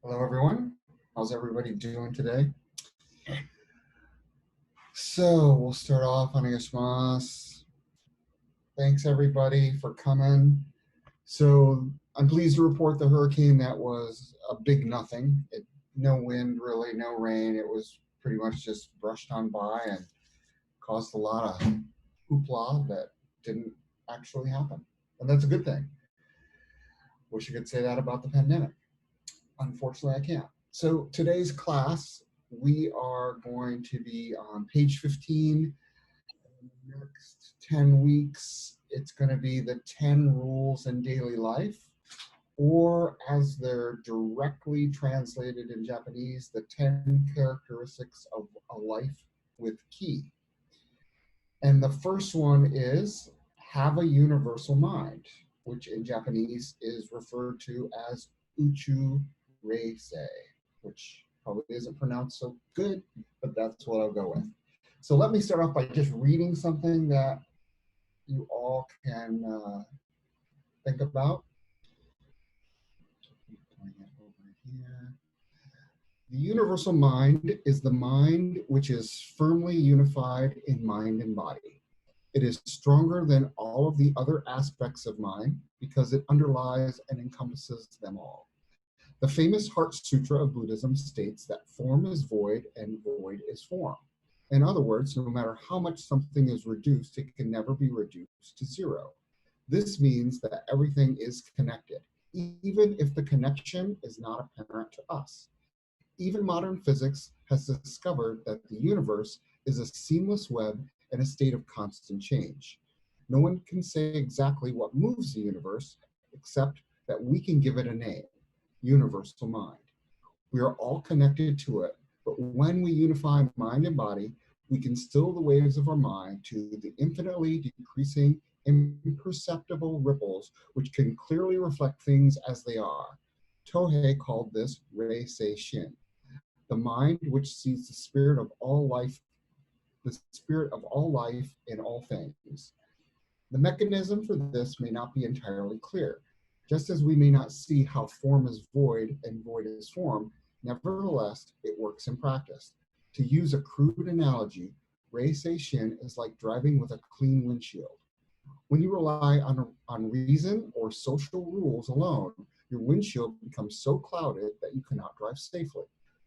Hello, everyone. How's everybody doing today? So we'll start off on Mas. Thanks, everybody, for coming. So I'm pleased to report the hurricane that was a big nothing. No wind, really, no rain. It was pretty much just brushed on by and caused a lot of hoopla that didn't actually happen. And that's a good thing. Wish I could say that about the pandemic. Unfortunately, I can't. So today's class, we are going to be on page 15. In the next 10 weeks, it's going to be the 10 rules in daily life, or as they're directly translated in Japanese, the 10 characteristics of a life with ki. And the first one is have a universal mind, which in Japanese is referred to as uchu reisei, which probably isn't pronounced so good, but that's what I'll go with. So let me start off by just reading something that you all can think about. The universal mind is the mind which is firmly unified in mind and body. It is stronger than all of the other aspects of mind because it underlies and encompasses them all. The famous Heart Sutra of Buddhism states that form is void and void is form. In other words, no matter how much something is reduced, it can never be reduced to zero. This means that everything is connected, even if the connection is not apparent to us. Even modern physics has discovered that the universe is a seamless web in a state of constant change. No one can say exactly what moves the universe, except that we can give it a name: universal mind. We are all connected to it, but when we unify mind and body, we can still the waves of our mind to the infinitely decreasing, imperceptible ripples, which can clearly reflect things as they are. Tohei called this Rei Sei Shin, the mind which sees the spirit of all life in all things. The mechanism for this may not be entirely clear. Just as we may not see how form is void and void is form, nevertheless, it works in practice. To use a crude analogy, Rei Sei Shin is like driving with a clean windshield. When you rely on reason or social rules alone, your windshield becomes so clouded that you cannot drive safely.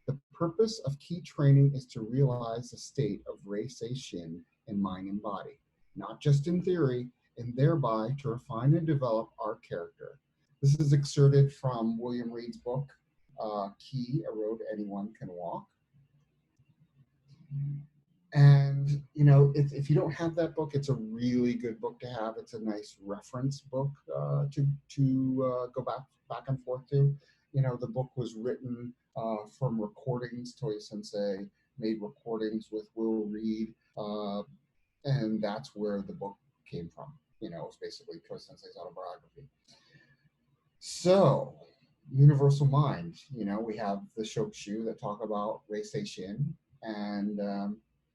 The purpose of ki training is to realize the state of Rei Sei Shin in mind and body, not just in theory, and thereby to refine and develop our character. This is excerpted from William Reed's book, Ki, A Road Anyone Can Walk. And, you know, if you don't have that book, it's a really good book to have. It's a nice reference book to go back and forth to. You know, the book was written from recordings. Toya Sensei made recordings with Will Reed, and that's where the book came from. You know, it's basically Toya Sensei's autobiography. So, universal mind. You know, we have the Shokushu that talk about Rei Sei Shin, and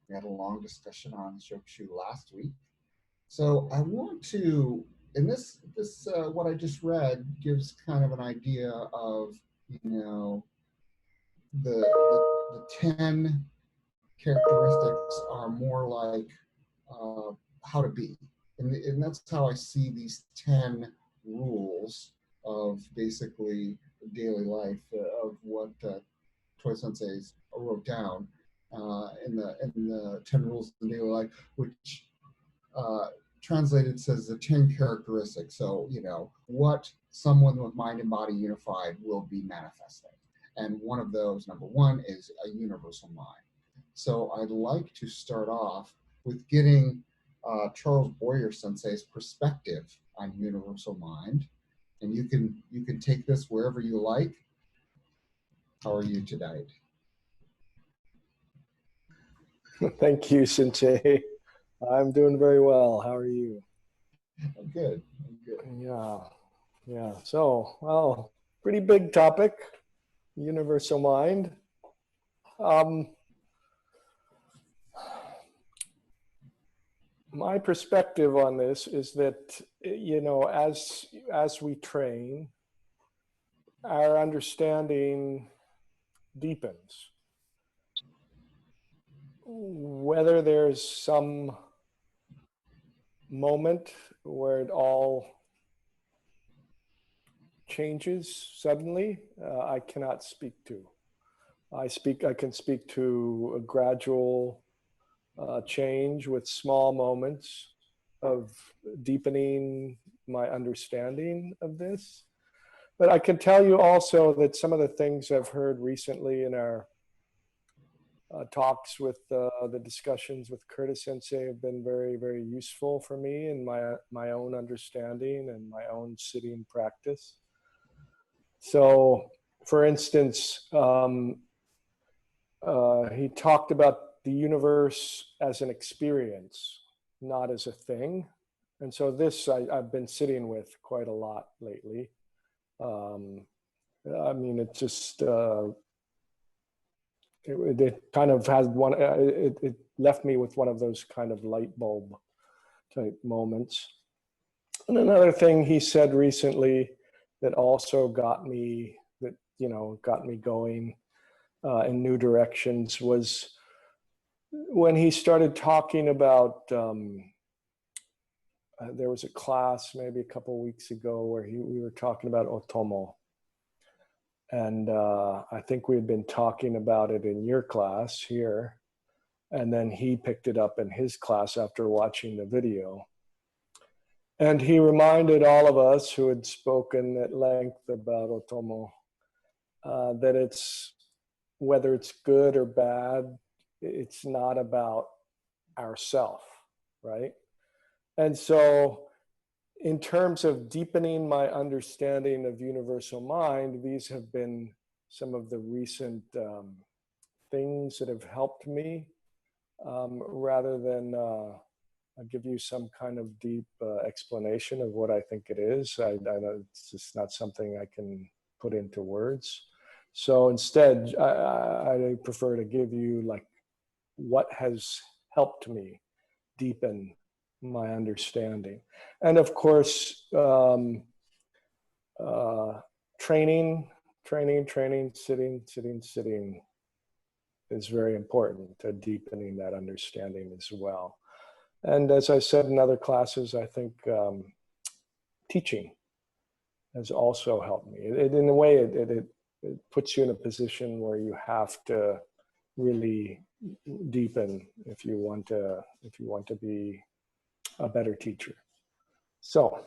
we had a long discussion on Shokushu last week. So I want to, and this what I just read gives kind of an idea of, you know, the 10 characteristics are more like how to be. And that's how I see these 10 rules of basically daily life of what Toy Sensei's wrote down in the 10 rules of daily life, which translated says the 10 characteristics. So, you know, what someone with mind and body unified will be manifesting. And one of those, number one, is a universal mind. So I'd like to start off with getting Charles Boyer Sensei's perspective on universal mind. And you can take this wherever you like. How are you tonight? Thank you, Sensei. I'm doing very well. How are you? I'm good. I'm good. Yeah. So, well, pretty big topic, universal mind. My perspective on this is that, you know, as we train, our understanding deepens. Whether there's some moment where it all changes suddenly, I cannot speak to. I can speak to a gradual change with small moments of deepening my understanding of this. But I can tell you also that some of the things I've heard recently in our talks with the discussions with Curtis Sensei have been very, very useful for me in my own understanding and my own sitting practice. So, for instance, he talked about the universe as an experience, not as a thing. And so this I've been sitting with quite a lot lately. I mean, it just, it kind of has one, it left me with one of those kind of light bulb type moments. And another thing he said recently that also got me, that, you know, got me going in new directions was when he started talking about, there was a class maybe a couple of weeks ago where we were talking about Otomo. And I think we had been talking about it in your class here. And then he picked it up in his class after watching the video. And he reminded all of us who had spoken at length about Otomo that it's, whether it's good or bad, it's not about ourself, right? And so in terms of deepening my understanding of universal mind, these have been some of the recent things that have helped me, rather than I'll give you some kind of deep explanation of what I think it is. I know it's just not something I can put into words. So instead, I prefer to give you like what has helped me deepen my understanding. And of course, training, sitting is very important to deepening that understanding as well. And as I said in other classes, I think teaching has also helped me. In a way, it puts you in a position where you have to really deepen if you want to be a better teacher. So,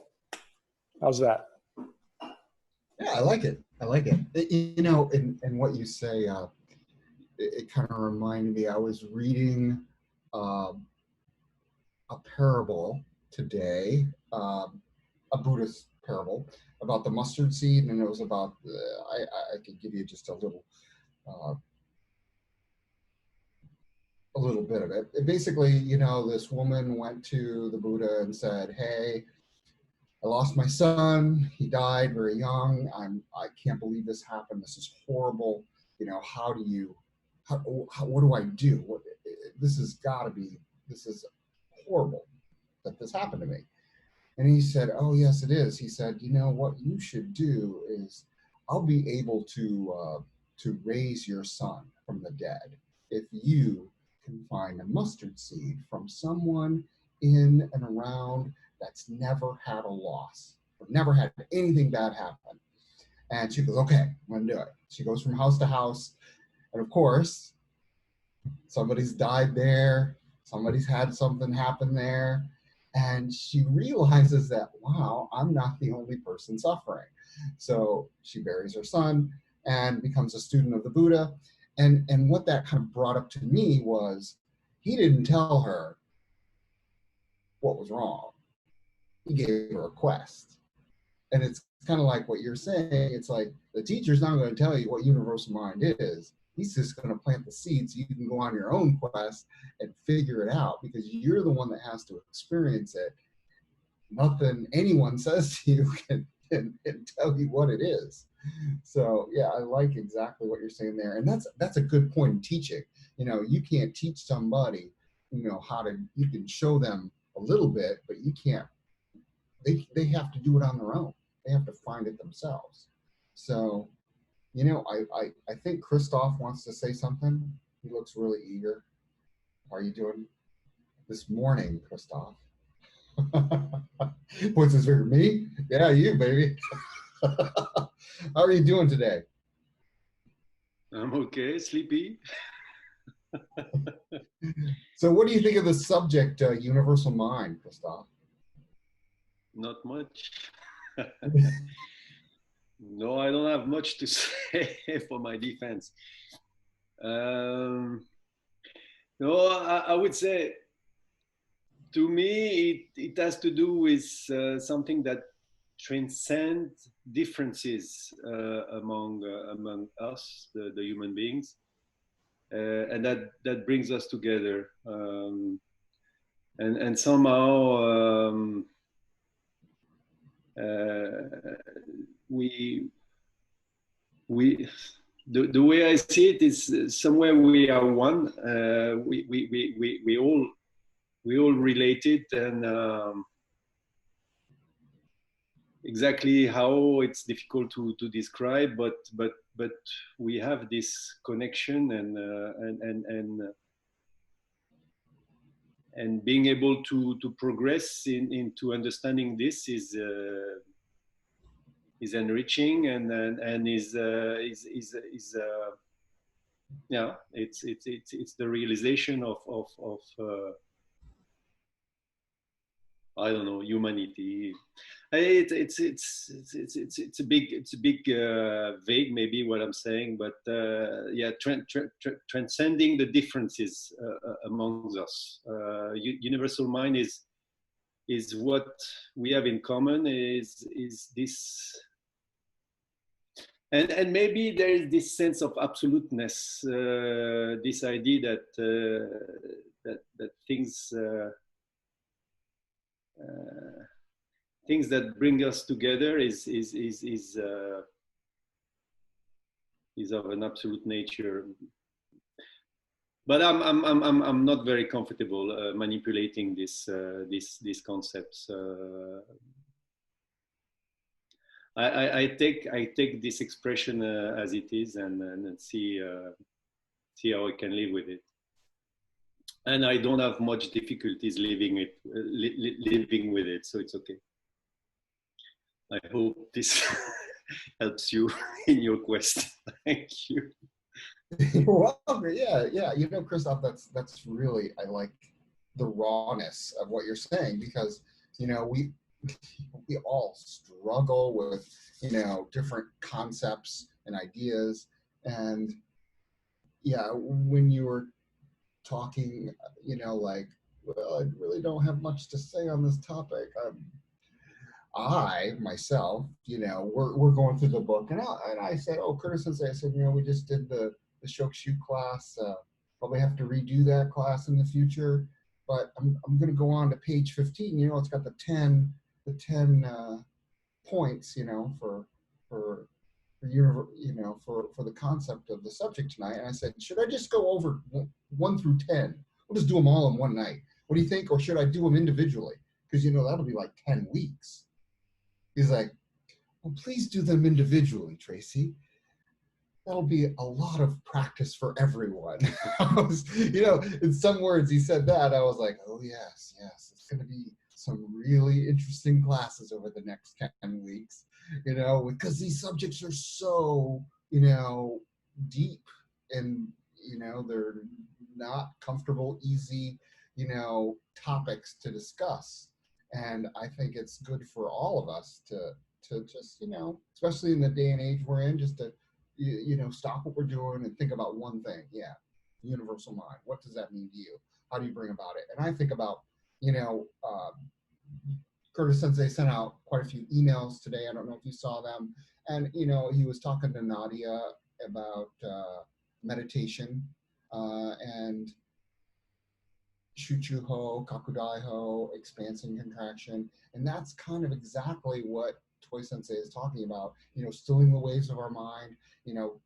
how's that? Yeah, I like it. I like it. You know, and what you say, it kind of reminded me. I was reading a parable today, a Buddhist parable about the mustard seed, and it was about. I could give you just uh, a little bit of it. Basically, you know, this woman went to the Buddha and said, "Hey, I lost my son. He died very young. I can't believe this happened. This is horrible. You know, what do I do? This has got to be, this is horrible that this happened to me." And he said, "Oh, yes, it is." He said, "You know, what you should do is I'll be able to raise your son from the dead if you can find a mustard seed from someone in and around that's never had a loss or never had anything bad happen." And she goes, "Okay, I'm going to do it." She goes from house to house. And of course, somebody's died there, somebody's had something happen there. And she realizes that, wow, I'm not the only person suffering. So she buries her son and becomes a student of the Buddha. And what that kind of brought up to me was he didn't tell her what was wrong. He gave her a quest. And it's kind of like what you're saying. It's like the teacher's not going to tell you what universal mind is. He's just going to plant the seeds so you can go on your own quest and figure it out because you're the one that has to experience it. Nothing anyone says to you can tell you what it is. So yeah, I like exactly what you're saying there. And that's a good point in teaching. You know, you can't teach somebody, you know, you can show them a little bit, but you can't, they have to do it on their own. They have to find it themselves. So I think Christoph wants to say something. He looks really eager. How are you doing this morning, Christoph? What's his finger? Me? Yeah, you, baby. How are you doing today? I'm okay, sleepy. So, what do you think of the subject, universal mind, Christoph? Not much. No, I don't have much to say for my defense. Um, no, I would say to me, it has to do with something that transcends differences among us, the human beings, and that brings us together. And somehow we we the way I see it is somewhere we are one. We all related, and exactly how it's difficult to describe, but we have this connection, and being able to progress into understanding this is enriching, and is yeah, it's the realization of I don't know, humanity. It's a big vague maybe what I'm saying, but yeah, transcending the differences amongst us. Universal mind is what we have in common. Is this, and maybe there is this sense of absoluteness, this idea that things. Things that bring us together is of an absolute nature. But I'm not very comfortable manipulating these concepts. I take this expression as it is, and see how I can live with it. And I don't have much difficulties living with it, so it's okay. I hope this helps you in your quest. Thank you. Well, yeah. Christoph, that's really, I like the rawness of what you're saying, because we all struggle with different concepts and ideas, and yeah, when you were talking, like, well, I really don't have much to say on this topic. I myself, we're going through the book, and I said, oh, Curtis Sensei, I said, we just did the Shokushu class. Probably have to redo that class in the future, but I'm going to go on to page 15. It's got the 10 points, for for the concept of the subject tonight. And I said, should I just go over 1 through 10? We'll just do them all in one night. What do you think? Or should I do them individually? Because that'll be like 10 weeks. He's like, well, please do them individually, Tracy. That'll be a lot of practice for everyone. In some words, he said that. I was like, oh, yes. It's going to be some really interesting classes over the next 10 weeks, because these subjects are so, deep, and, they're not comfortable, easy, topics to discuss. And I think it's good for all of us to just, especially in the day and age we're in, just to, stop what we're doing and think about one thing. Yeah, universal mind. What does that mean to you? How do you bring about it? And I think about, Curtis Sensei sent out quite a few emails today. I don't know if you saw them. And, he was talking to Nadia about meditation and Shuchu Ho, Kakudai Ho, expansion, contraction. And that's kind of exactly what Toy Sensei is talking about, stilling the waves of our mind.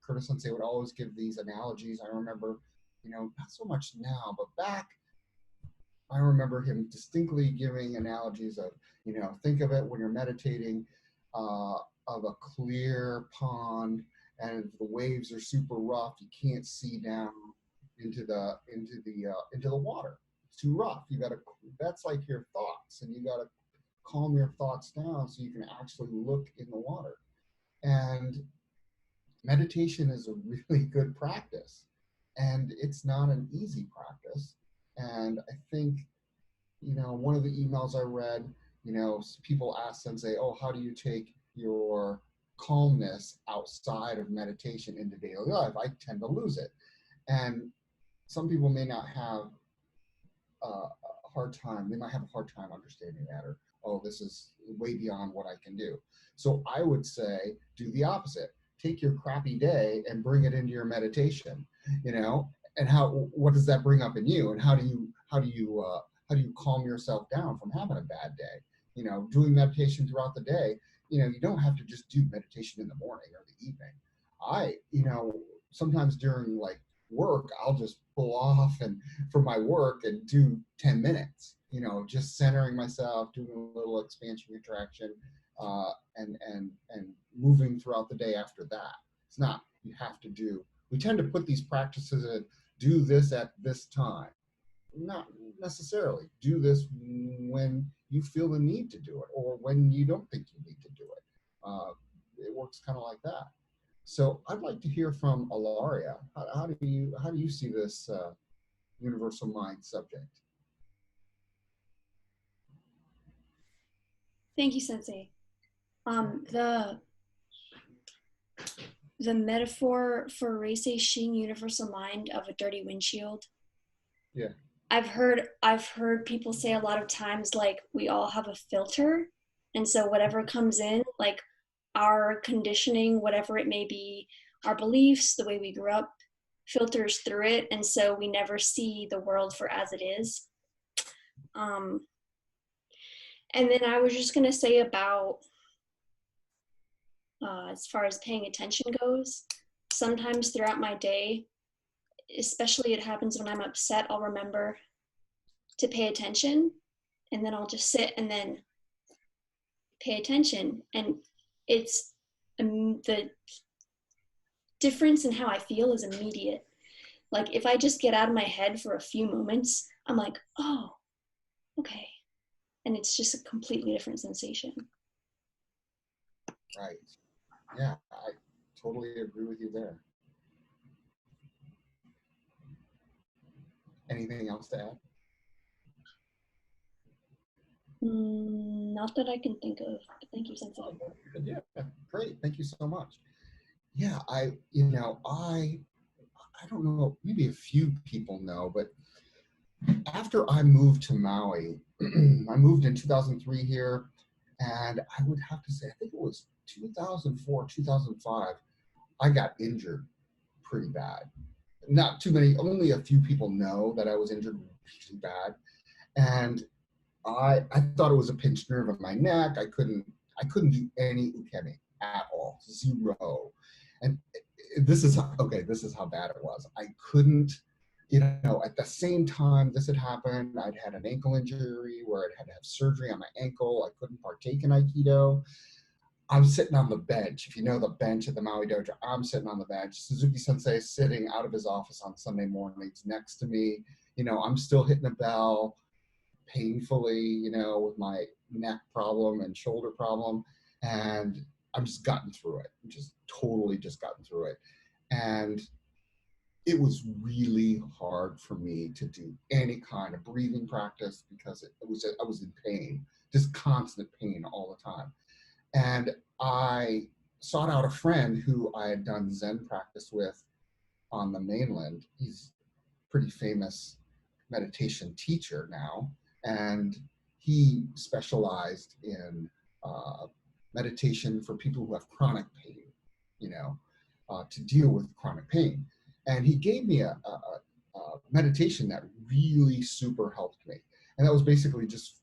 Curtis Sensei would always give these analogies. I remember, not so much now, but back, I remember him distinctly giving analogies of, think of it when you're meditating, of a clear pond, and if the waves are super rough, you can't see down into the water. It's too rough. That's like your thoughts, and you got to calm your thoughts down so you can actually look in the water. And meditation is a really good practice, and it's not an easy practice. And I think, one of the emails I read, people ask and say, oh, how do you take your calmness outside of meditation into daily life? I tend to lose it. And some people may not have a hard time. They might have a hard time understanding that, or, oh, this is way beyond what I can do. So I would say, do the opposite. Take your crappy day and bring it into your meditation, and what does that bring up in you? And how do you calm yourself down from having a bad day? Doing meditation throughout the day, you don't have to just do meditation in the morning or the evening. Sometimes during like work, I'll just pull off and for my work and do 10 minutes, just centering myself, doing a little expansion contraction, and moving throughout the day after that. It's not, you have to do, we tend to put these practices in, do this at this time. Not necessarily. Do this when you feel the need to do it, or when you don't think you need to do it. It works kind of like that. So I'd like to hear from Ilaria. How do you see this universal mind subject? Thank you, Sensei. The metaphor for Reisei Shin universal mind of a dirty windshield. Yeah. I've heard people say a lot of times, like, we all have a filter, and so whatever comes in, like our conditioning, whatever it may be, our beliefs, the way we grew up, filters through it, and so we never see the world for as it is. And then I was just gonna say about as far as paying attention goes, sometimes throughout my day, especially it happens when I'm upset, I'll remember to pay attention, and then I'll just sit and then pay attention. And it's the difference in how I feel is immediate. Like if I just get out of my head for a few moments, I'm like, oh, okay. And it's just a completely different sensation. Right. Yeah, I totally agree with you there. Anything else to add? Not that I can think of. Thank you, Sensei. Yeah, great. Thank you so much. Yeah, I don't know, maybe a few people know, but after I moved to Maui, I moved in 2003 here, and I would have to say, I think it was 2004, 2005, I got injured pretty bad. Not too many, only a few people know that I was injured really bad. And I thought it was a pinched nerve in my neck. I couldn't do any ukemi at all, zero. And this is how bad it was. I couldn't, at the same time this had happened, I'd had an ankle injury where I had to have surgery on my ankle. I couldn't partake in Aikido. I'm sitting on the bench. If you know the bench at the Maui Dojo, I'm sitting on the bench. Suzuki Sensei is sitting out of his office on Sunday mornings next to me. I'm still hitting a bell painfully, with my neck problem and shoulder problem. And I'm just gotten through it. Just totally just gotten through it. And it was really hard for me to do any kind of breathing practice because I was in pain, just constant pain all the time. And I sought out a friend who I had done Zen practice with on the mainland. He's a pretty famous meditation teacher now, and he specialized in meditation for people who have chronic pain, to deal with chronic pain. And he gave me a meditation that really super helped me. And that was basically just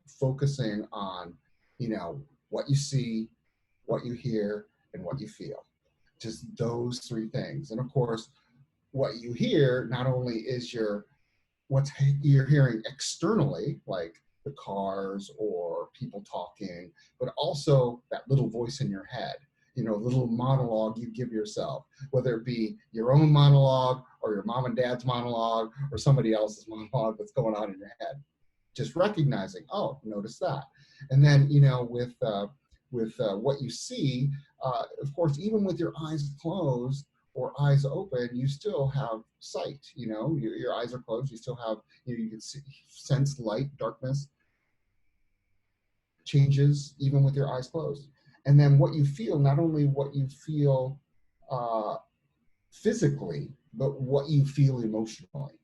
focusing on, what you see, what you hear, and what you feel. Just those three things. And of course, what you hear not only is what you're hearing externally, like the cars or people talking, but also that little voice in your head. little monologue you give yourself, whether it be your own monologue or your mom and dad's monologue or somebody else's monologue that's going on in your head. Just recognizing, oh, notice that. And then, with what you see, of course, even with your eyes closed or eyes open, you still have sight. Your eyes are closed, you still have, you can sense light, darkness, changes even with your eyes closed. And then what you feel, not only what you feel physically, but what you feel emotionally,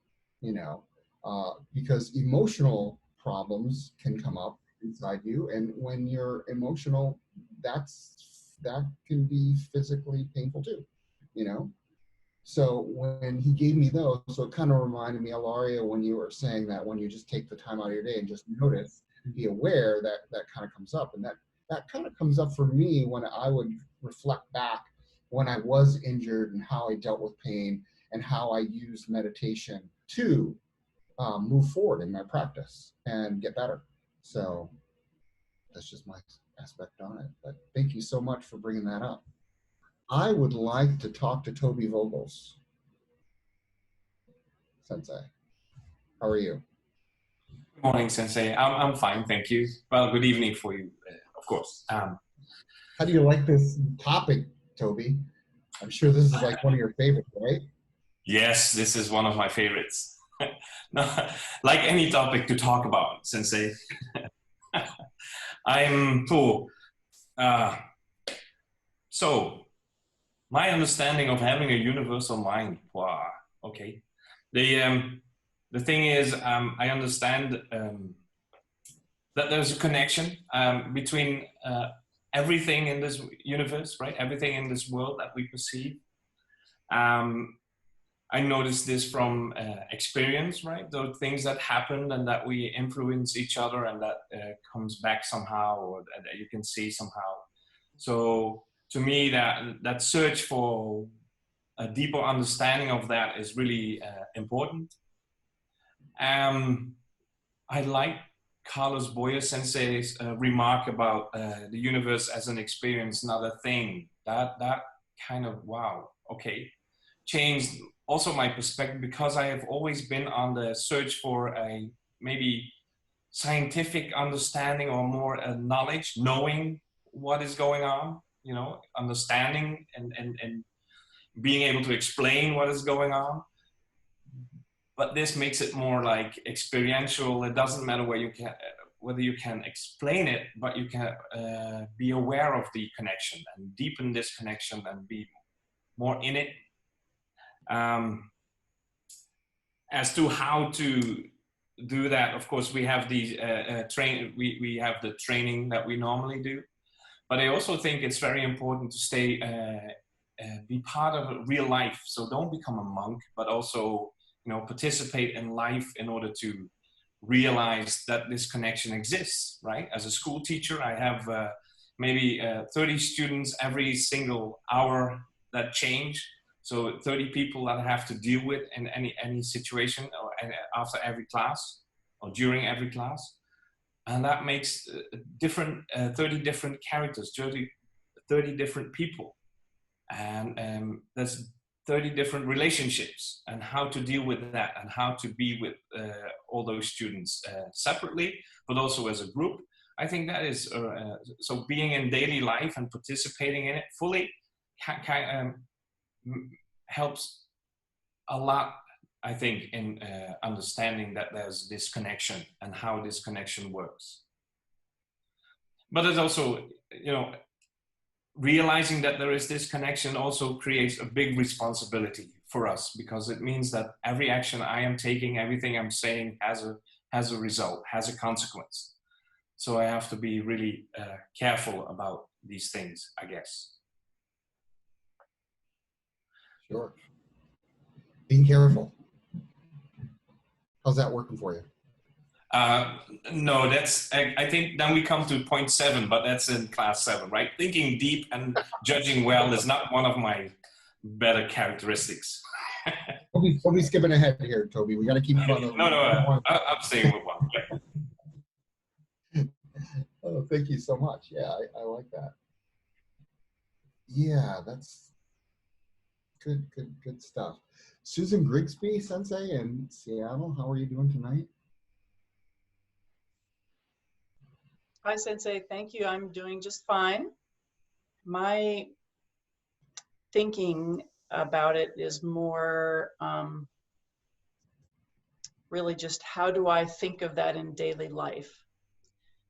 because emotional problems can come up inside you. And when you're emotional, that can be physically painful too, So when he gave me those, so it kind of reminded me, Ilaria, when you were saying that when you just take the time out of your day and just notice and be aware that kind of comes up. And that kind of comes up for me when I would reflect back when I was injured and how I dealt with pain and how I used meditation to move forward in my practice and get better. So that's just my aspect on it. But thank you so much for bringing that up. I would like to talk to Toby Vogels. Sensei, how are you? Good morning, Sensei. I'm fine, thank you. Well, good evening for you, of course. How do you like this topic, Toby? I'm sure this is like one of your favorites, right? Yes, this is one of my favorites. No, like any topic to talk about, Sensei. I'm cool. So, my understanding of having a universal mind. Wow. Okay. The thing is, I understand that there's a connection between everything in this universe, right? Everything in this world that we perceive. I noticed this from experience, right? Those things that happen and that we influence each other and that comes back somehow, or that you can see somehow. So to me, that search for a deeper understanding of that is really important. I like Carlos Boyer Sensei's remark about the universe as an experience, not a thing. That kind of, wow, okay, changed also my perspective, because I have always been on the search for a maybe scientific understanding or more knowledge, knowing what is going on, understanding and being able to explain what is going on. But this makes it more like experiential. It doesn't matter whether you can explain it, but you can be aware of the connection and deepen this connection and be more in it. As to how to do that, of course, we have the we have the training that we normally do, but I also think it's very important to stay be part of real life. So don't become a monk, but also participate in life in order to realize that this connection exists, right? As a school teacher, I have maybe 30 students every single hour that change. So 30 people that I have to deal with in any situation, or after every class or during every class. And that makes 30 different characters, 30 different people. And there's 30 different relationships, and how to deal with that, and how to be with all those students separately, but also as a group. I think that is, so being in daily life and participating in it fully helps a lot, I think, in understanding that there's this connection and how this connection works. But it's also, realizing that there is this connection also creates a big responsibility for us, because it means that every action I am taking, everything I'm saying has a result, has a consequence. So I have to be really careful about these things, I guess. Sure. Being careful. How's that working for you? No, I think then we come to point 7, but that's in class 7, right? Thinking deep and judging well is not one of my better characteristics. Don't be skipping ahead here, Toby. We got to keep on. No, I'm staying with one. Oh, thank you so much. Yeah, I like that. Yeah, that's good stuff. Susan Grigsby Sensei in Seattle, how are you doing tonight? Hi, Sensei. Thank you. I'm doing just fine. My thinking about it is more really just how do I think of that in daily life?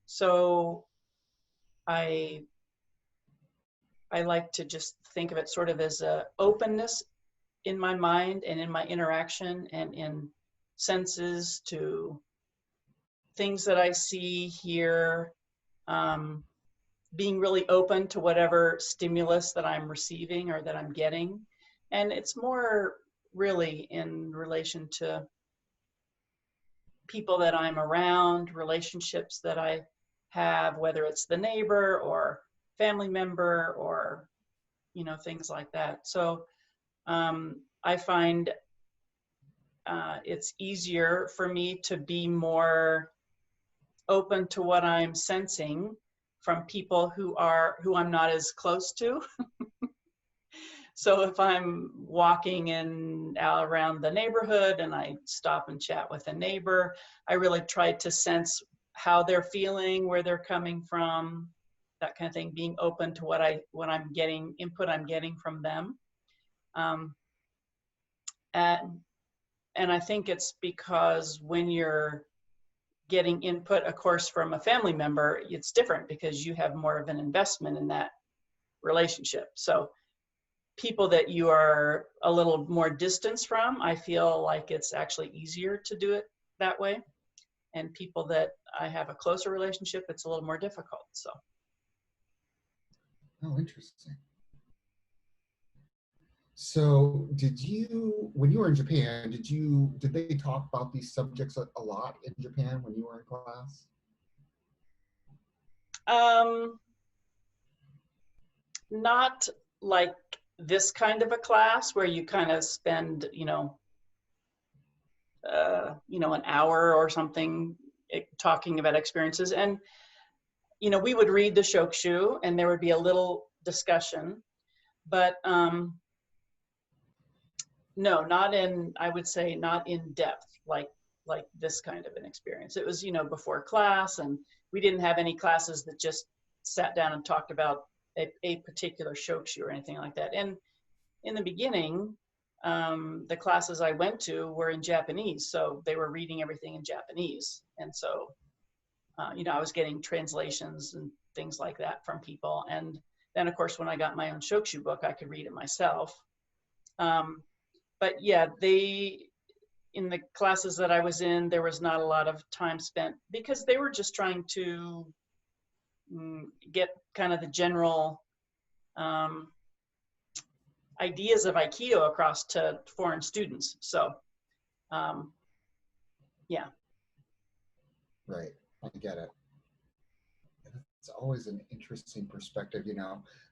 So I like to just think of it sort of as a openness in my mind and in my interaction and in senses to things that I see, hear, being really open to whatever stimulus that I'm receiving or that I'm getting. And it's more really in relation to people that I'm around, relationships that I have, whether it's the neighbor or family member or, things like that. So I find it's easier for me to be more open to what I'm sensing from people who I'm not as close to. So if I'm walking around the neighborhood and I stop and chat with a neighbor, I really try to sense how they're feeling, where they're coming from, that kind of thing, being open to what I'm getting, input I'm getting from them. And I think it's because when you're getting input, of course, from a family member, it's different because you have more of an investment in that relationship. So people that you are a little more distance from, I feel like it's actually easier to do it that way. And people that I have a closer relationship, it's a little more difficult. So. Oh, interesting. So when you were in Japan, did they talk about these subjects a lot in Japan when you were in class? Not like this kind of a class where you kind of spend, an hour or something talking about experiences. And, we would read the Shokushu and there would be a little discussion, but no, I would say not in depth, like this kind of an experience. It was, before class, and we didn't have any classes that just sat down and talked about a particular Shokushu or anything like that. And in the beginning, the classes I went to were in Japanese, so they were reading everything in Japanese. And so, I was getting translations and things like that from people. And then, of course, when I got my own Shokushu book, I could read it myself. But yeah, in the classes that I was in, there was not a lot of time spent because they were just trying to get kind of the general ideas of Aikido across to foreign students. So, yeah. Right, I get it. It's always an interesting perspective.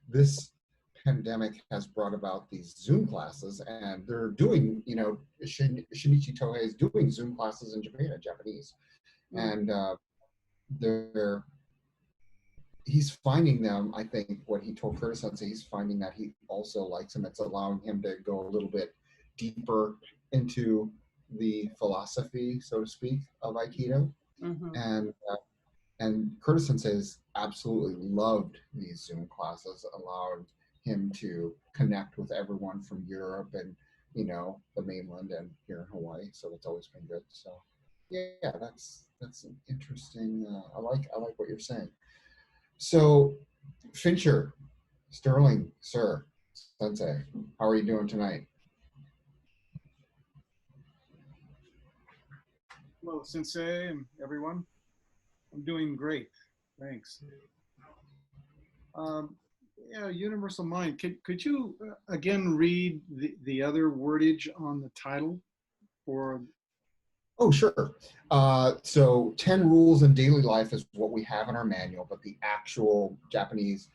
This pandemic has brought about these Zoom classes, and they're doing, Shinichi Tohei is doing Zoom classes in Japan, in Japanese. And he's finding them, I think what he told Curtis Sensei, he's finding that he also likes them. It's allowing him to go a little bit deeper into the philosophy, so to speak, of Aikido. Mm-hmm. And Curtis Sensei has absolutely loved these Zoom classes, allowed him to connect with everyone from Europe and, the mainland and here in Hawaii. So it's always been good. So yeah, that's an interesting, I like what you're saying. So Fincher, Sterling, sir, Sensei, how are you doing tonight? Hello, Sensei and everyone. I'm doing great. Thanks. Universal Mind. Could you again read the other wordage on the title for? Oh, sure. So 10 rules in daily life is what we have in our manual, but the actual Japanese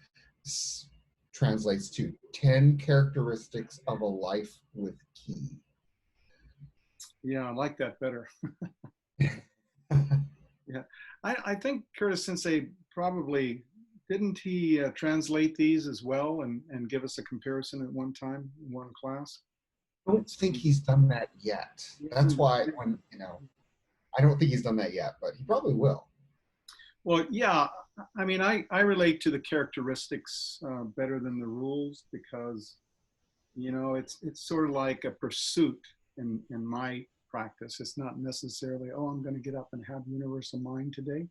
translates to 10 characteristics of a life with ki. Yeah, I like that better. Yeah, I think Curtis Sensei probably didn't he translate these as well and give us a comparison at one time in one class? I don't think he's done that yet. That's why I don't think he's done that yet, but he probably will. Well, yeah, I mean, I relate to the characteristics better than the rules because, it's sort of like a pursuit in my practice. It's not necessarily, oh, I'm going to get up and have universal mind today.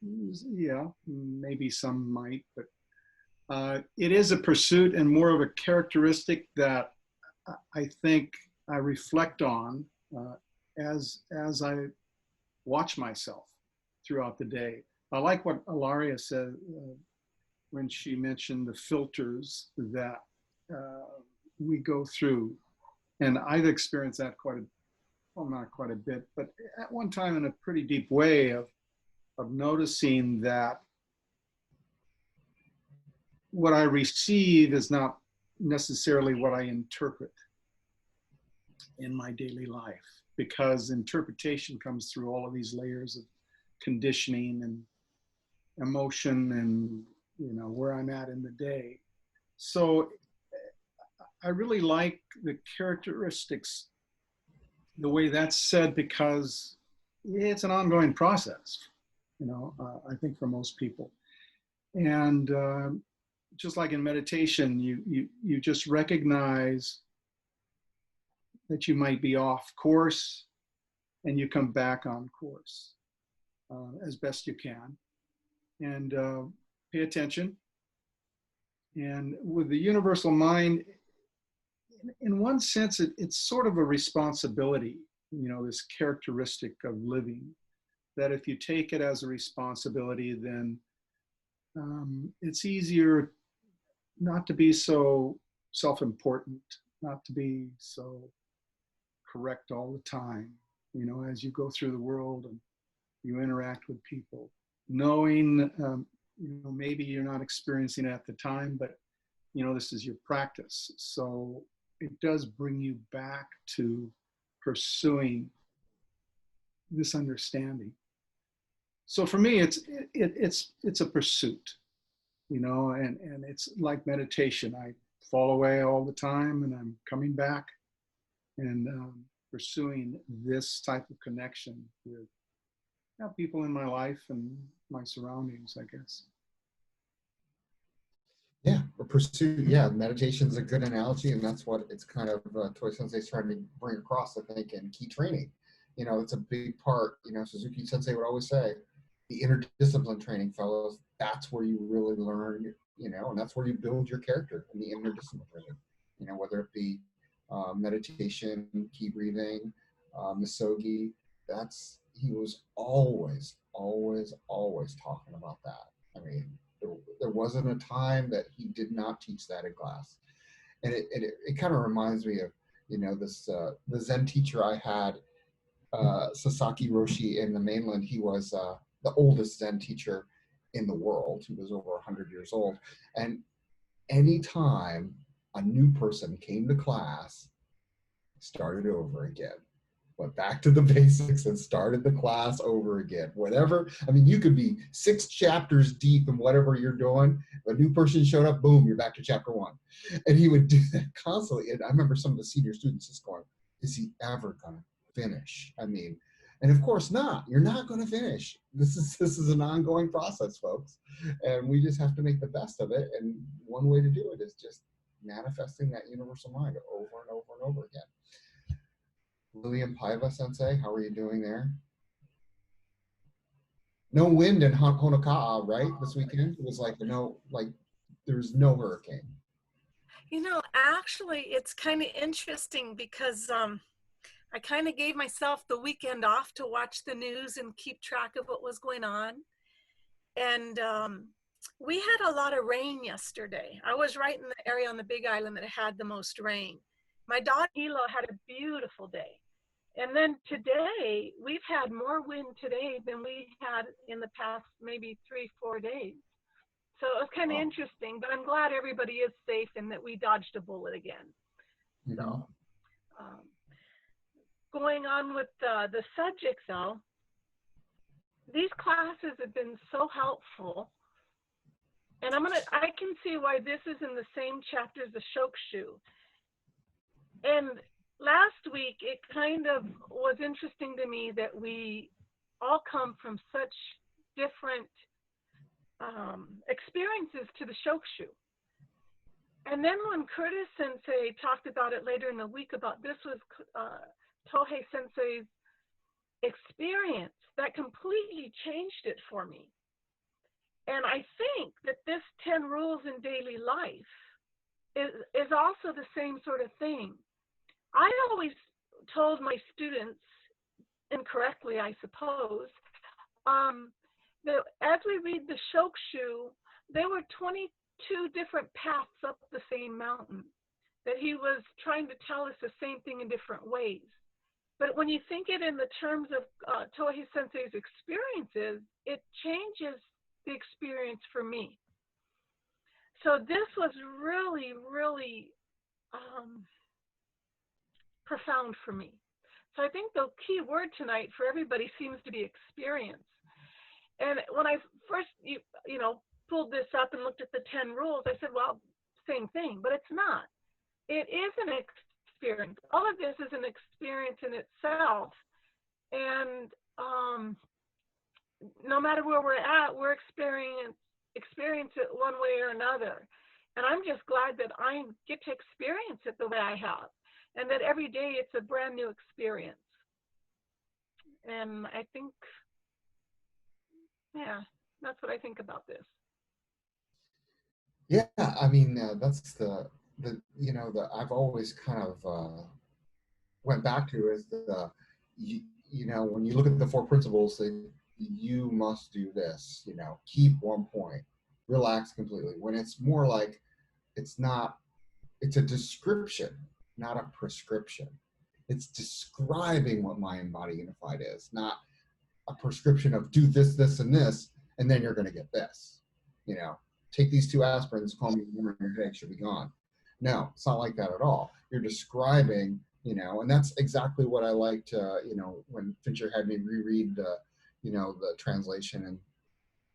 Yeah, maybe some might, but it is a pursuit and more of a characteristic that I think I reflect on as I watch myself throughout the day. I like what Ilaria said when she mentioned the filters that we go through. And I've experienced that not quite a bit, but at one time in a pretty deep way of noticing that what I receive is not necessarily what I interpret in my daily life, because interpretation comes through all of these layers of conditioning and emotion and where I'm at in the day. So I really like the characteristics, the way that's said, because it's an ongoing process, I think for most people. And just like in meditation, you just recognize that you might be off course and you come back on course as best you can, and pay attention. And with the universal mind, in one sense, it's sort of a responsibility, this characteristic of living, that if you take it as a responsibility, then it's easier not to be so self-important, not to be so correct all the time, as you go through the world and you interact with people, knowing, maybe you're not experiencing it at the time, but, this is your practice. So it does bring you back to pursuing this understanding. So for me, it's a pursuit, and it's like meditation. I fall away all the time and I'm coming back and pursuing this type of connection with people in my life and my surroundings, I guess. Yeah, a pursuit. Yeah, meditation is a good analogy, and that's what it's kind of Toy Sensei's trying to bring across, I think, in key training. It's a big part. Suzuki Sensei would always say, the interdiscipline training, fellows, that's where you really learn, and that's where you build your character in the interdiscipline training. Whether it be meditation, key breathing, misogi, he was always talking about that. I mean, there wasn't a time that he did not teach that in class. And it kind of reminds me of, this, the Zen teacher I had, Sasaki Roshi in the mainland. He was the oldest Zen teacher in the world. He was over 100 years old. And anytime a new person came to class, started over again, went back to the basics and started the class over again. Whatever, I mean, you could be 6 chapters deep in whatever you're doing. If a new person showed up, boom, you're back to chapter 1. And he would do that constantly. And I remember some of the senior students just going, is he ever gonna finish? I mean, and of course not. You're not going to finish. This is an ongoing process, folks, and we just have to make the best of it. And one way to do it is just manifesting that universal mind over and over and over again. William Paiva Sensei, how are you doing there? No wind in Honoka'a, right? This weekend it was there's no hurricane. Actually, it's kind of interesting because I kind of gave myself the weekend off to watch the news and keep track of what was going on. And we had a lot of rain yesterday. I was right in the area on the Big Island that had the most rain. My daughter Hilo had a beautiful day. And then today, we've had more wind today than we had in the past maybe 3-4 days. So it was kind of interesting, but I'm glad everybody is safe and that we dodged a bullet again. Mm-hmm. So going on with the subject though, these classes have been so helpful And I can see why this is in the same chapter as the Shokushu. And last week, it kind of was interesting to me that we all come from such different experiences to the Shokushu. And then when Curtis Sensei talked about it later in the week about this was Tohei Sensei's experience, that completely changed it for me. And I think that this 10 rules in daily life is also the same sort of thing. I always told my students, incorrectly I suppose, that as we read the Shokushu, there were 22 different paths up the same mountain, that he was trying to tell us the same thing in different ways. But when you think it in the terms of Tohei Sensei's experiences, it changes the experience for me. So this was really, really profound for me. So I think the key word tonight for everybody seems to be experience. And when I first, pulled this up and looked at the 10 rules, I said, well, same thing, but it's not. It is an experience. All of this is an experience in itself. And no matter where we're at, we're experience it one way or another. And I'm just glad that I get to experience it the way I have. And that every day it's a brand new experience. And I think, yeah, that's what I think about this. Yeah, I mean, that's the I've always kind of went back to is when you look at the 4 principles, you must do this, keep one point, relax completely. When it's more like, it's a description, not a prescription. It's describing what mind body unified is, not a prescription of do this, this, and this, and then you're going to get this. Take these 2 aspirins, call me when your headache should be gone. No, it's not like that at all. You're describing, and that's exactly what I liked, when Fincher had me reread the translation and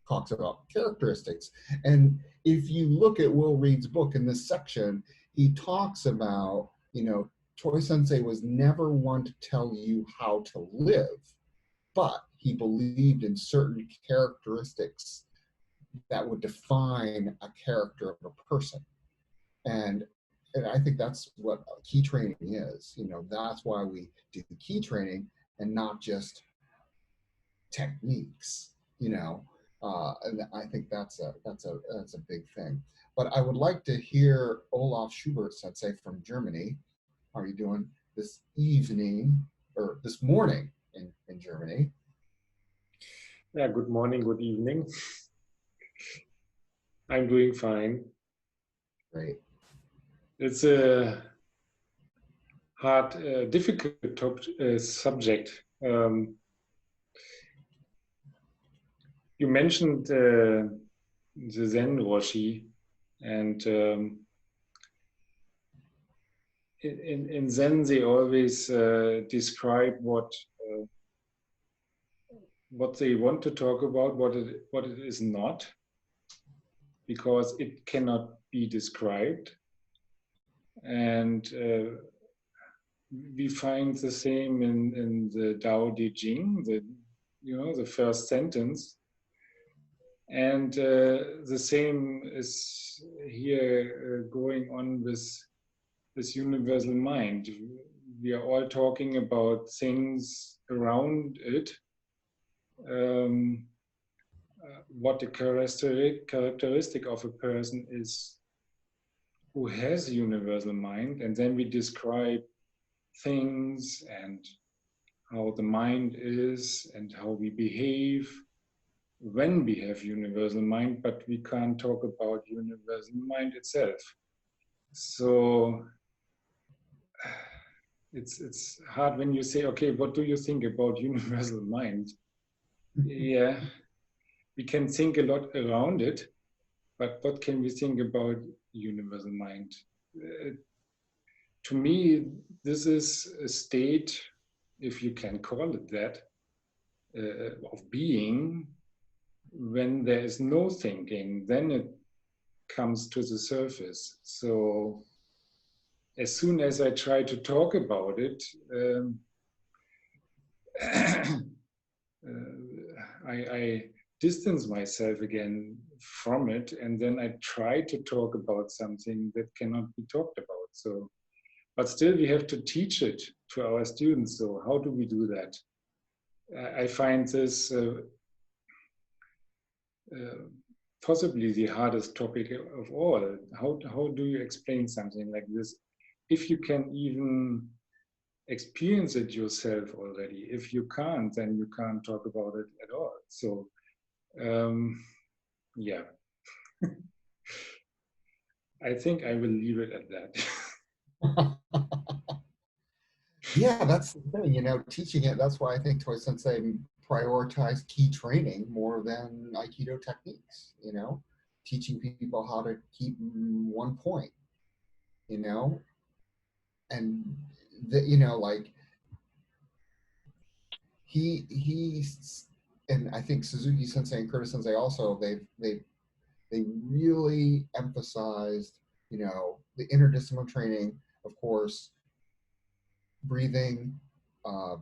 talks about characteristics. And if you look at Will Reed's book in this section, he talks about, Tohei Sensei was never one to tell you how to live, but he believed in certain characteristics that would define a character of a person. And I think that's what key training is. That's why we do the key training and not just techniques. And I think that's a big thing. But I would like to hear Olaf Schubert Sensei from Germany. How are you doing this evening or this morning in Germany? Yeah, good morning, good evening. I'm doing fine. Great. It's a hard, difficult subject. You mentioned the Zen Roshi, and in Zen they always describe what they want to talk about, what it is not, because it cannot be described. And we find the same in the Tao Te Ching, the first sentence. And the same is here going on with this universal mind. We are all talking about things around it. What the characteristic of a person is who has a universal mind, and then we describe things and how the mind is and how we behave when we have universal mind, but we can't talk about universal mind itself. So it's hard when you say, okay, what do you think about universal mind? Yeah, we can think a lot around it, but what can we think about universal mind? To me, this is a state, if you can call it that, of being. When there is no thinking, then comes to the surface. So as soon as I try to talk about it, I distance myself again from it, and then I try to talk about something that cannot be talked about. So, but still we have to teach it to our students. So how do we do that? I find this possibly the hardest topic of all. How do you explain something like this if you can even experience it yourself already? If you can't, then you can't talk about it at all. So yeah, I think I will leave it at that. Yeah, that's the thing, you know, teaching it. That's why I think Toi Sensei prioritized key training more than Aikido techniques, you know, teaching people how to keep one point, you know, and you know, like he's, and I think Suzuki Sensei and Kurta Sensei also, they really emphasized, you know, the interdisciplinary training, of course, breathing, uh,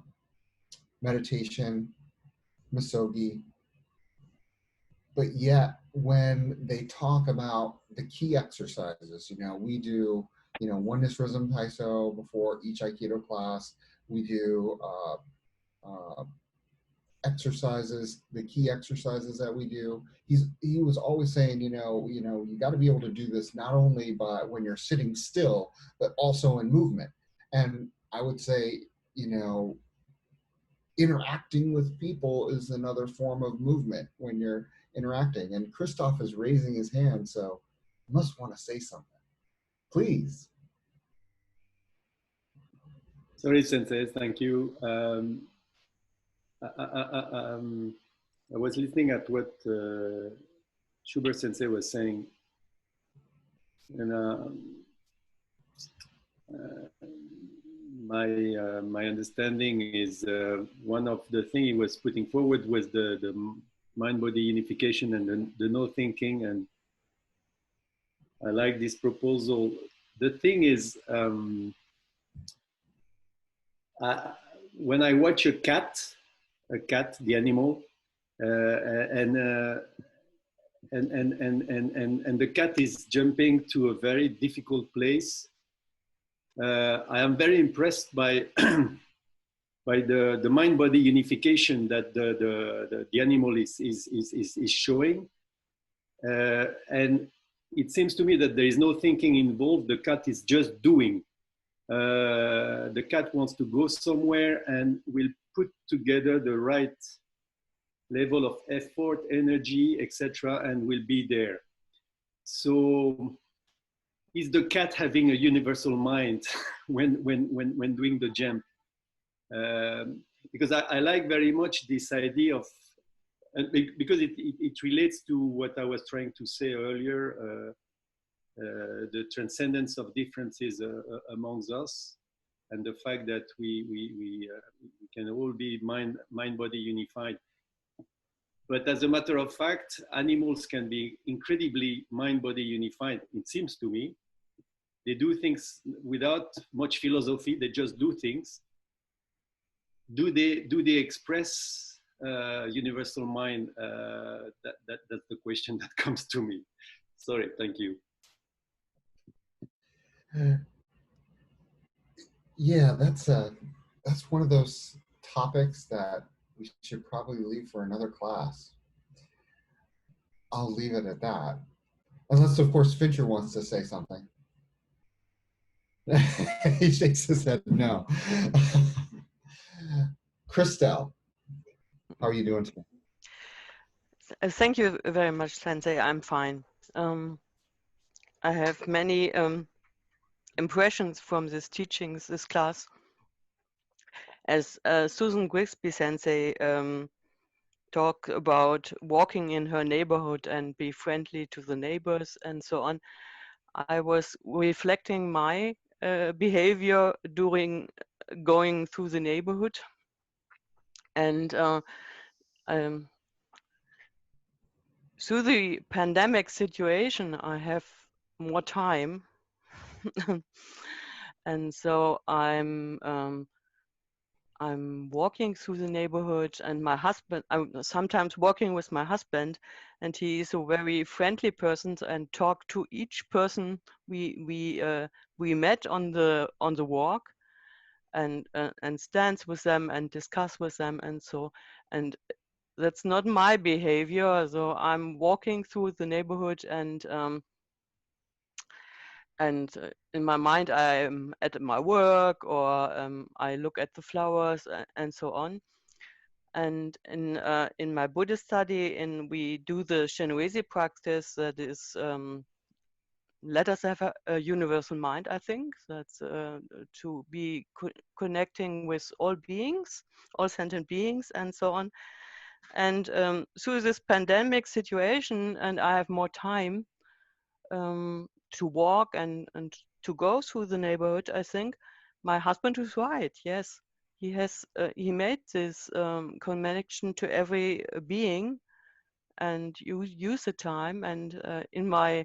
meditation, misogi. But yet, when they talk about the key exercises, you know, we do, you know, oneness rhythm taiso before each Aikido class. We do exercises, the key exercises that we do. He was always saying, you got to be able to do this not only by when you're sitting still, but also in movement. And I would say, you know, interacting with people is another form of movement when you're interacting. And Christoph is raising his hand, so he must want to say something. Please. Sorry, Sensei, thank you. I was listening at what Schubert Sensei was saying, and my understanding is one of the things he was putting forward was the mind-body unification and the no thinking, and I like this proposal. The thing is, when I watch a cat, the animal, and the cat is jumping to a very difficult place, I am very impressed by by the mind-body unification that the animal is showing, and it seems to me that there is no thinking involved. The cat is just doing. The cat wants to go somewhere and will put together the right level of effort, energy, etc., and will be there. So is the cat having a universal mind when doing the jump? Because I like very much this idea of, because it relates to what I was trying to say earlier, the transcendence of differences amongst us, and the fact that we can all be mind-body unified. But as a matter of fact, animals can be incredibly mind-body unified, it seems to me. They do things without much philosophy, they just do things. Do they express universal mind? That's the question that comes to me. Sorry, thank you. Yeah, that's one of those topics that we should probably leave for another class. I'll leave it at that. Unless, of course, Fincher wants to say something. He shakes his head no. Christelle, how are you doing today? Thank you very much, Sensei. I'm fine. I have many impressions from these teachings, this class. As Susan Grigsby Sensei talked about walking in her neighborhood and be friendly to the neighbors and so on, I was reflecting my behavior during going through the neighborhood, and through the pandemic situation, I have more time. And so I'm walking through the neighborhood, and my husband, I'm sometimes walking with my husband, and he is a very friendly person and talk to each person we met on the walk, and stands with them and discuss with them, and so, and that's not my behavior. So I'm walking through the neighborhood, and in my mind I'm at my work, or I look at the flowers, and so on. And in my Buddhist study, we do the Shenwezi practice, that is, let us have a universal mind. I think that's to be connecting with all beings, all sentient beings, and so on. And through this pandemic situation, and I have more time to walk and to go through the neighborhood, I think my husband is right. Yes, he made this connection to every being, and you use the time. And in my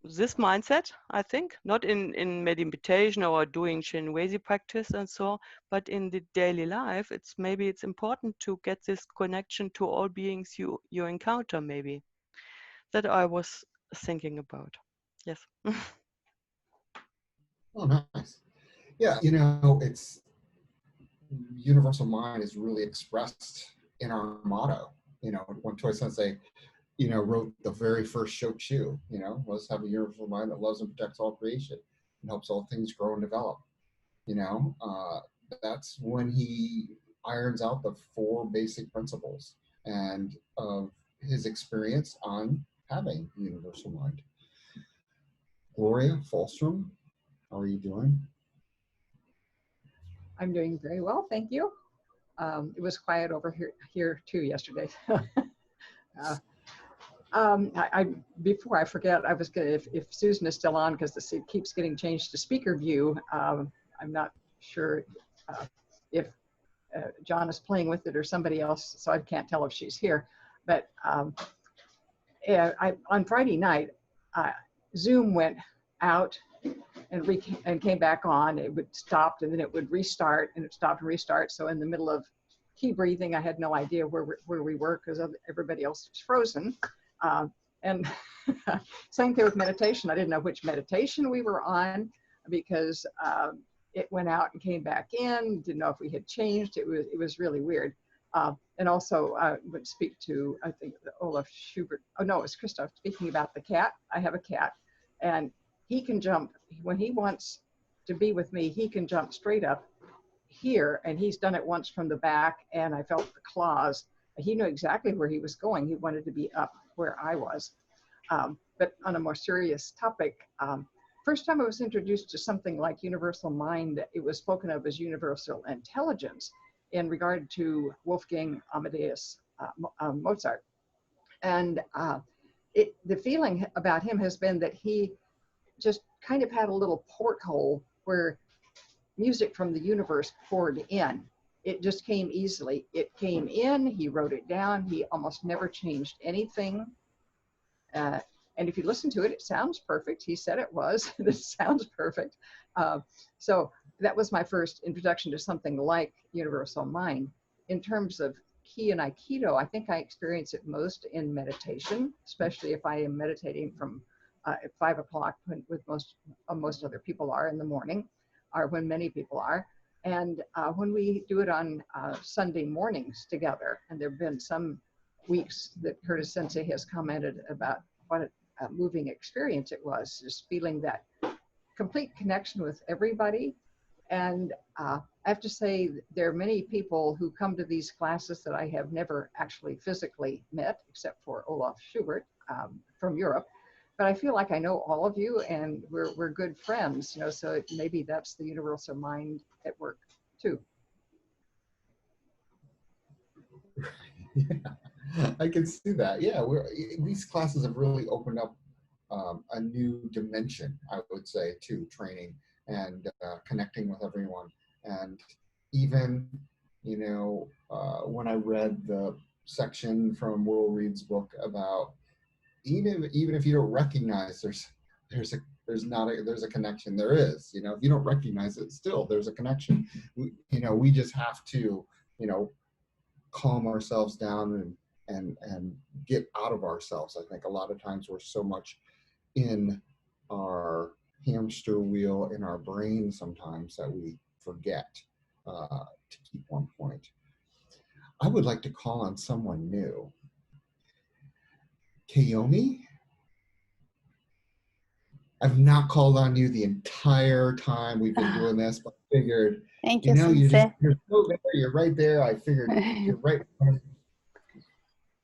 this mindset, I think, not in meditation or doing Shenwezi practice and so, but in the daily life, it's important to get this connection to all beings you encounter, maybe. That I was thinking about. Yes. Oh, nice. Yeah, it's universal mind is really expressed in our motto. When Toy Sensei, wrote the very first Shochu, let's have a universal mind that loves and protects all creation and helps all things grow and develop. That's when he irons out the 4 basic principles and of his experience on having universal mind. Gloria Falstrom, how are you doing? I'm doing very well, thank you. It was quiet over here too yesterday. Before I forget, I was gonna, if Susan is still on, because it keeps getting changed to speaker view. I'm not sure if John is playing with it or somebody else, so I can't tell if she's here. But on Friday night, Zoom went out and came back on. It would stop and then it would restart, and it stopped and restart. So in the middle of key breathing, I had no idea where we were, because everybody else was frozen. And same thing with meditation. I didn't know which meditation we were on, because it went out and came back in. Didn't know if we had changed. It was really weird. And also I would speak to, I think, Olaf Schubert. Oh no, it was Christoph, speaking about the cat. I have a cat, and he can jump when he wants to be with me. He can jump straight up here, and he's done it once from the back, and I felt the claws. He knew exactly where he was going. He wanted to be up where I was. But on a more serious topic, first time I was introduced to something like universal mind, it was spoken of as universal intelligence in regard to Wolfgang Amadeus Mozart. And the feeling about him has been that he just kind of had a little porthole where music from the universe poured in. It just came easily. It came in, he wrote it down, he almost never changed anything. And if you listen to it, it sounds perfect. He said it was. This sounds perfect. So that was my first introduction to something like universal mind. In terms of Ki and Aikido, I think I experience it most in meditation, especially if I am meditating from at 5 o'clock, with most other people are in the morning, or when many people are. And when we do it on Sunday mornings together, and there have been some weeks that Curtis Sensei has commented about what a moving experience it was, just feeling that complete connection with everybody. And I have to say, there are many people who come to these classes that I have never actually physically met, except for Olaf Schubert from Europe. But I feel like I know all of you, and we're good friends, so maybe that's the universal mind at work too. Yeah, I can see that. Yeah, these classes have really opened up a new dimension, I would say, to training and connecting with everyone. And even, when I read the section from Will Reed's book about even if you don't recognize there's a connection. There is, if you don't recognize it, still there's a connection. We just have to, calm ourselves down and get out of ourselves. I think a lot of times we're so much in our hamster wheel in our brain sometimes that we forget to keep one point. I would like to call on someone new. Kayomi, I've not called on you the entire time we've been doing this, but I figured, Thank you, you're so there, you're right there. I figured you're right.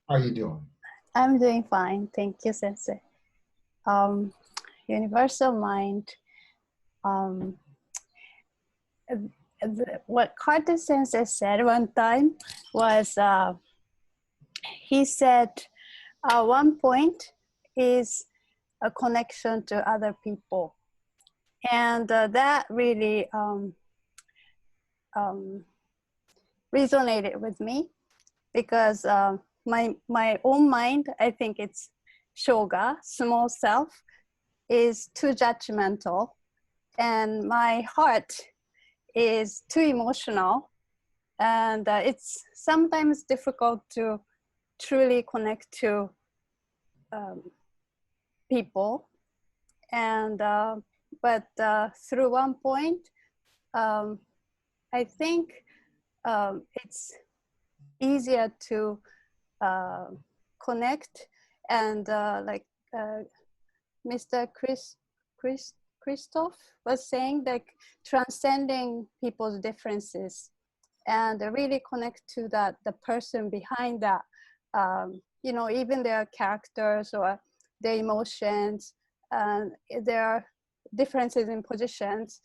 How are you doing? I'm doing fine. Thank you, Sensei. Universal mind. What Carter Sensei said one time was, he said, one point is a connection to other people. And that really resonated with me because my own mind, I think it's shoga, small self, is too judgmental, and my heart is too emotional, and it's sometimes difficult to truly connect to people. And but through one point, I think it's easier to connect, and like Mr. Christoph was saying, like transcending people's differences and really connect to the person behind that, even their characters or their emotions, and their differences in positions.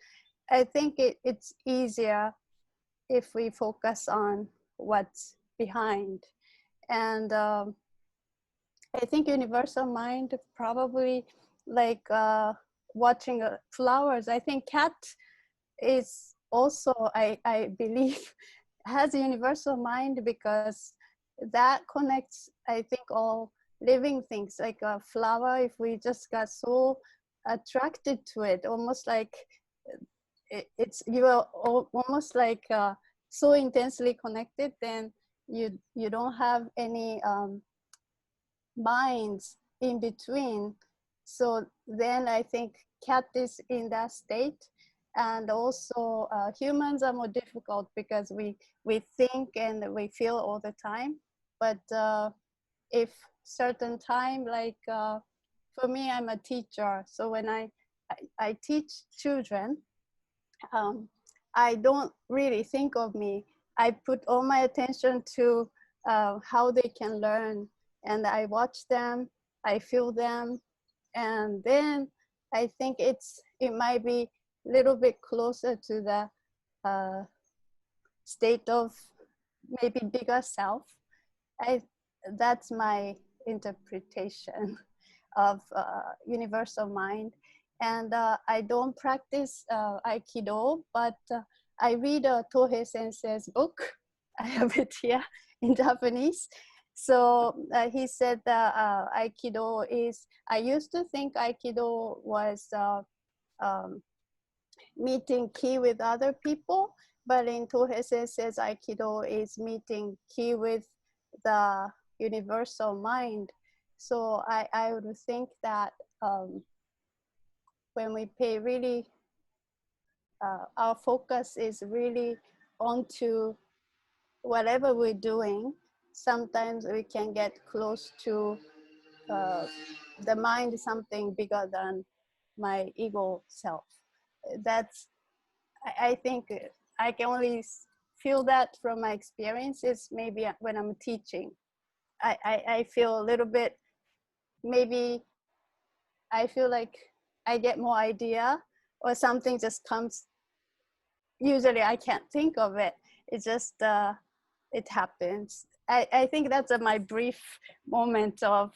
I think it's easier if we focus on what's behind. And I think universal mind probably like watching flowers. I think cat is also, I believe, has a universal mind because that connects, I think, all living things. Like a flower, if we just got so attracted to it, almost like you are almost like so intensely connected, then you don't have any minds in between. So then I think cat is in that state. And also humans are more difficult because we think and we feel all the time. But if certain time, like for me, I'm a teacher. So when I teach children, I don't really think of me. I put all my attention to how they can learn, and I watch them, I feel them, and then I think it might be a little bit closer to the state of maybe bigger self. That's my interpretation of universal mind. And I don't practice Aikido, but I read Tohei Sensei's book. I have it here in Japanese. So he said that Aikido is, I used to think Aikido was meeting ki with other people, but in Tohei Sensei's Aikido is meeting ki with the universal mind. So I would think that when we pay really, our focus is really onto whatever we're doing, sometimes we can get close to the mind, something bigger than my ego self. That's, I think I can only feel that from my experiences. Maybe when I'm teaching, I feel a little bit, maybe I feel like I get more idea or something just comes. Usually I can't think of it. It just, it happens. I think that's my brief moment of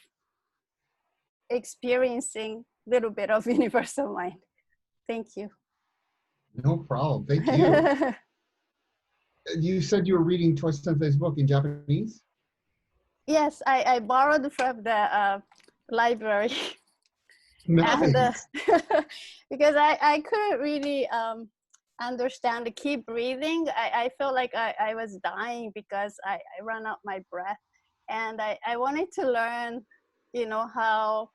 experiencing a little bit of universal mind. Thank you. No problem. Thank you. You said you were reading Tohei Sensei's book in Japanese? Yes, I borrowed from the library. And Nice. because I couldn't really understand the keep breathing. I felt like I was dying because I ran out my breath. And I wanted to learn, you know, how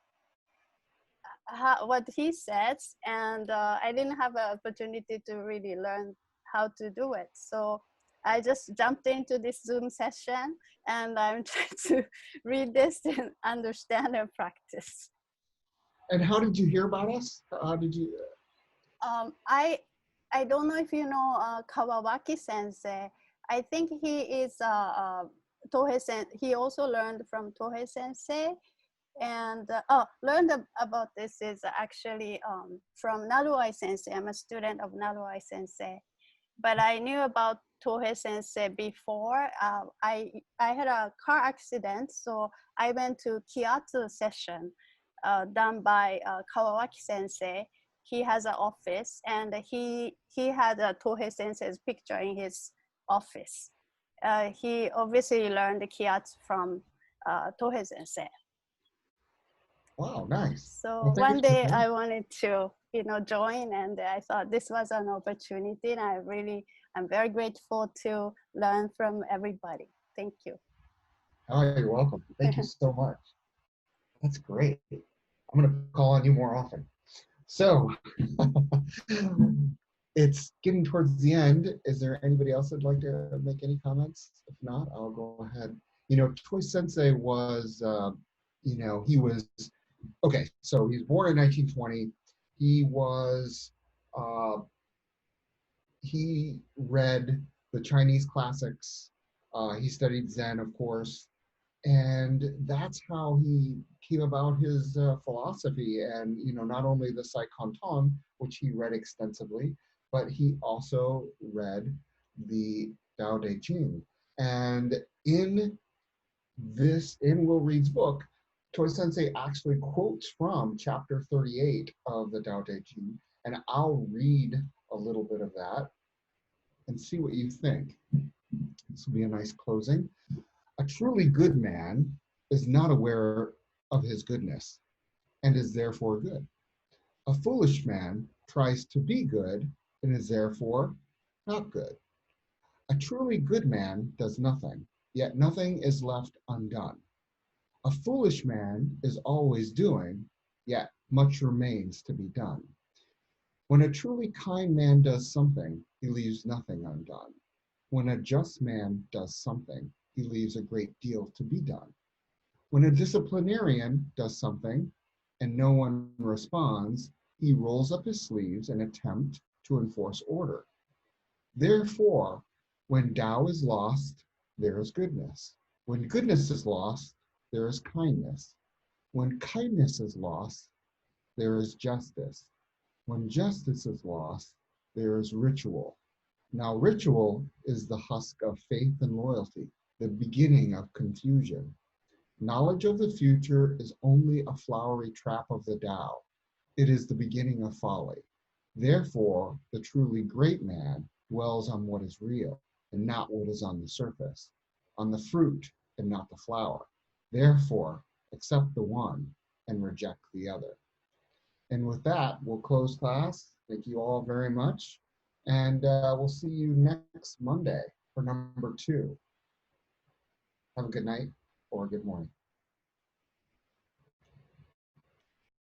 what he says. And I didn't have an opportunity to really learn how to do it. So I just jumped into this Zoom session, and I'm trying to read this and understand and practice. And how did you hear about us? How did you? I don't know if you know Kawawaki Sensei. I think he is Tohei Sensei. He also learned from Tohei Sensei. And learned about this is actually from Naruai Sensei. I'm a student of Naruai Sensei. But I knew about Tohei Sensei before. I had a car accident, so I went to Kiatsu session done by Kawawaki Sensei. He has an office, and he had Tohei Sensei's picture in his office. He obviously learned the Kiatsu from Tohei Sensei. Wow, nice. So Well, one day you. I wanted to, you know, join, and I thought this was an opportunity, and I'm very grateful to learn from everybody. Thank you. Oh, you're welcome. Thank you so much. That's great. I'm going to call on you more often. So it's getting towards the end. Is there anybody else that'd like to make any comments? If not, I'll go ahead. You know, Toy Sensei was, you know, he was, okay, so he was born in 1920. He was, he read the Chinese classics. He studied Zen, of course. And that's how he came about his philosophy. And, you know, not only the Sai Kanton, which he read extensively, but he also read the Tao Te Ching. And in Will Reed's book, Toy Sensei actually quotes from chapter 38 of the Tao Te Ching. And I'll read a little bit of that and see what you think. This will be a nice closing. A truly good man is not aware of his goodness and is therefore good. A foolish man tries to be good and is therefore not good. A truly good man does nothing, yet nothing is left undone. A foolish man is always doing, yet much remains to be done. When a truly kind man does something, he leaves nothing undone. When a just man does something, he leaves a great deal to be done. When a disciplinarian does something and no one responds, he rolls up his sleeves and attempts to enforce order. Therefore, when Tao is lost, there is goodness. When goodness is lost, there is kindness. When kindness is lost, there is justice. When justice is lost, there is ritual. Now, ritual is the husk of faith and loyalty, the beginning of confusion. Knowledge of the future is only a flowery trap of the Tao. It is the beginning of folly. Therefore, the truly great man dwells on what is real and not what is on the surface, on the fruit and not the flower. Therefore, accept the one and reject the other. And with that, we'll close class. Thank you all very much. And we'll see you next Monday for number 2. Have a good night or a good morning.